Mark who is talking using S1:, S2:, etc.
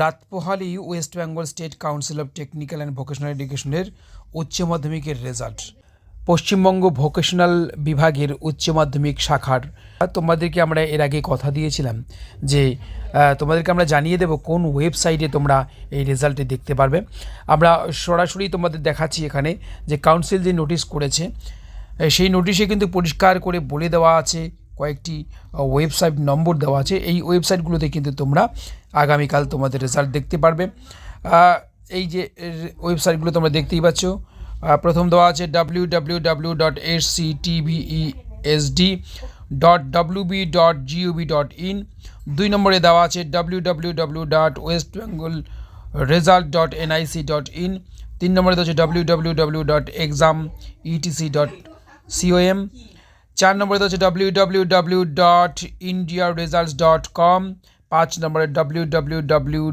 S1: রাত পোহালেই West Bengal State Council of Technical and Vocational এডুকেশনের উচ্চ মাধ্যমিকের রেজাল্ট। পশ্চিমবঙ্গ ভোকেশনাল বিভাগের উচ্চ মাধ্যমিক শাখার তোমাদেরকে আমরা এর আগে কথা দিয়েছিলাম যে তোমাদেরকে আমরা জানিয়ে দেব কোন ওয়েবসাইটে তোমরা এই রেজাল্টে দেখতে পারবে। আমরা সরাসরি তোমাদের দেখাচ্ছি এখানে যে কাউন্সিল যে নোটিশ করেছে সেই নোটিশে কিন্তু পরিষ্কার করে বলে দেওয়া আছে, কয়েকটি ওয়েবসাইট নম্বর দেওয়া আছে। এই ওয়েবসাইটগুলোতে কিন্তু তোমরা আগামীকাল তোমাদের রেজাল্ট দেখতে পারবে। এই যে ওয়েবসাইটগুলো তোমরা দেখতেই পাচ্ছ, প্রথম দেওয়া আছে www.hctbesd.wb.gov.in। 2 নম্বরে দেওয়া আছে www.westbengalresult.nic.in। 3 নম্বরে দেওয়া আছে www.exametc.com। 4 নম্বরে দেওয়া আছে www.indiaresults.com। 5 নম্বরে www